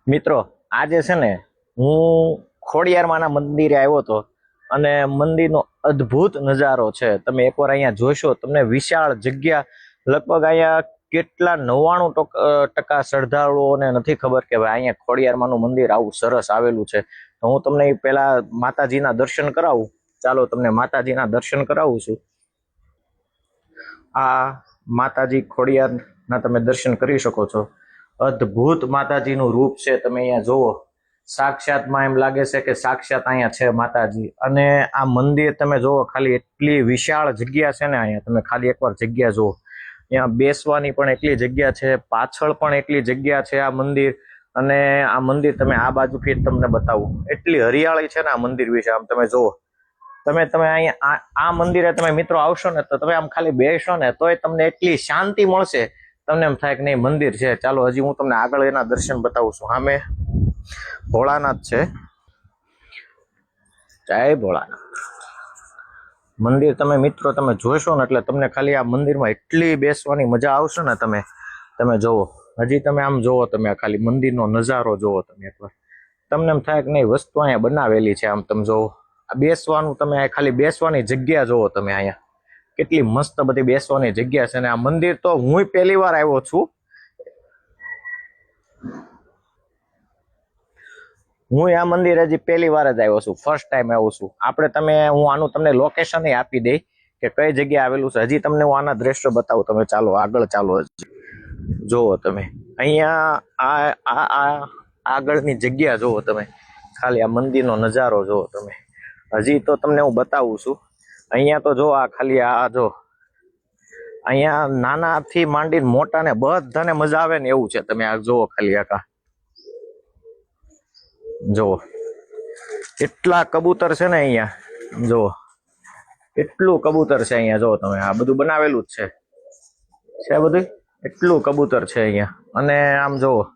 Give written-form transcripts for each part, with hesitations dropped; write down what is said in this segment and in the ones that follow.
મિત્રો, આજે છે ને હું ખોડિયારમાંના મંદિરે આવ્યો હતો અને મંદિરનો અદ્ભુત નજારો છે. તમે એકવાર અહીંયા જોશો, તમને વિશાળ જગ્યા, લગભગ અહીંયા કેટલા 99% શ્રદ્ધાળુઓને નથી ખબર કે ભાઈ અહીંયા ખોડિયારમાંનું મંદિર આવું સરસ આવેલું છે. તો હું તમને પહેલા માતાજીના દર્શન કરાવું. ચાલો તમને માતાજીના દર્શન કરાવું છું. આ માતાજી ખોડિયારના તમે દર્શન કરી શકો છો. અદ્ભુત માતાજીનું રૂપ છે. તમે અહીંયા જુઓ, સાક્ષાતમાં એમ લાગે છે કે સાક્ષાત અહીંયા છે માતાજી. અને આ મંદિર તમે જુઓ, ખાલી એટલી વિશાળ જગ્યા છે ને અહીંયા. તમે ખાલી એકવાર જગ્યા જુઓ. અહીંયા બેસવાની પણ એટલી જગ્યા છે, પાછળ પણ એટલી જગ્યા છે આ મંદિર. અને આ મંદિર તમે આ બાજુથી તમને બતાવું, એટલી હરિયાળી છે ને આ મંદિર વિશે. આમ તમે જુઓ, તમે અહીંયા આ મંદિરે તમે મિત્રો આવશો ને તો તમે આમ ખાલી બેસો ને તોય તમને એટલી શાંતિ મળશે. તમને એમ થાય કે નહીં મંદિર છે. ચાલો હજી હું તમને આગળ એના દર્શન બતાવું છું. સામે ભોળાનાથ છે. જય ભોળાનાથ. મંદિર તમે મિત્રો તમે જોશો ને એટલે તમને ખાલી આ મંદિરમાં એટલી બેસવાની મજા આવશે ને. તમે જોવો, હજી તમે આમ જોવો, તમે ખાલી મંદિરનો નજારો જોવો તમે એકવાર. તમને એમ થાય કે નહીં વસ્તુ અહીંયા બનાવેલી છે. આમ તમે જોવો, બેસવાનું, તમે ખાલી બેસવાની જગ્યા જોવો તમે અહીંયા કેટલી મસ્ત બધી બેસવાની જગ્યા છે. ને આ મંદિર તો હું પહેલી વાર આવ્યો છું. હું આ મંદિર હજી પહેલી વાર જ આવ્યો છું, ફર્સ્ટ ટાઈમ આવ્યો છું. હું આનું તમને લોકેશન આપી દઈ કે કઈ જગ્યાએ આવેલું છે. હજી તમને હું આના દ્રશ્ય બતાવું. તમે ચાલો આગળ ચાલો, જોવો તમે અહીંયા આગળની જગ્યા જોવો તમે, ખાલી આ મંદિરનો નજારો જોવો તમે. હજી તો તમને હું બતાવું છું. અહીંયા તો જો આ ખાલી આ જો, અહીંયા નાનાથી માંડીને મોટા ને બધાને મજા આવે ને એવું છે. તમે આ જોવો, ખાલી આખા જોવો, એટલા કબૂતર છે ને અહીંયા. જોવો એટલું કબૂતર છે અહીંયા. જો તમે આ બધું બનાવેલું જ છે બધું, એટલું કબૂતર છે અહીંયા. અને આમ જોવો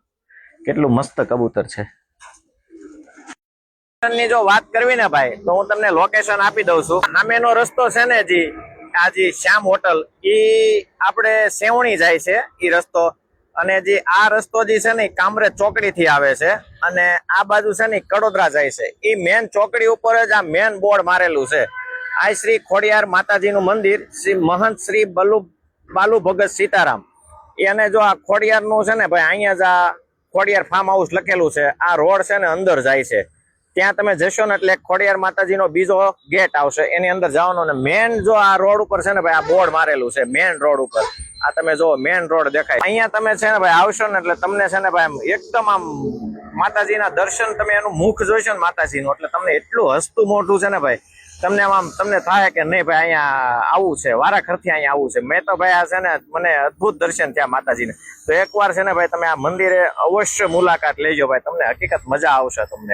કેટલું મસ્ત કબૂતર છે. ની જો વાત કરવી ને ભાઈ, તો હું તમને લોકેશન આપી દઉં છું. સામેનો રસ્તો છે ને જી શ્યામ હોટલ, ઈ આપણે સેવણી જાય છે ઈ રસ્તો. અને આ રસ્તો છે ને કામરેજ ચોકડી થી આવે છે. અને આ બાજુ છે ને કડોદરા જાય છે. ઈ મેન ચોકડી ઉપર જ આ મેન બોર્ડ મારેલું છે. આ શ્રી ખોડિયાર માતાજીનું મંદિર, શ્રી મહંત શ્રી બાલુ ભગત સીતારામ. એને જો આ ખોડિયાર નું છે ને ભાઈ, અહીંયા જ આ ખોડિયાર ફાર્મ હાઉસ લખેલું છે. આ રોડ છે ને અંદર જાય છે. ત્યાં તમે જશો ને એટલે ખોડિયાર માતાજીનો બીજો ગેટ આવશે, એની અંદર જવાનો. ને મેન જો આ રોડ ઉપર છે ને ભાઈ, આ બોર્ડ મારેલું છે મેન રોડ ઉપર. આ તમે જો મેન રોડ દેખાય. અહીંયા તમે છે ને ભાઈ આવશો ને એટલે તમને છે ને ભાઈ એકદમ આમ માતાજીના દર્શન, તમે એનું મુખ જોઈશો ને માતાજીનું, એટલે તમને એટલું હસતું મોઢું છે ને ભાઈ, તમને થાય કે નહીં ભાઈ અહીંયા આવું છે, વારાખરથી અહીંયા આવું છે. મેં તો ભાઈ આ છે ને મને અદ્ભુત દર્શન થયા માતાજીને. તો એકવાર છે ને ભાઈ તમે આ મંદિરે અવશ્ય મુલાકાત લેજો ભાઈ, તમને હકીકત મજા આવશે તમને.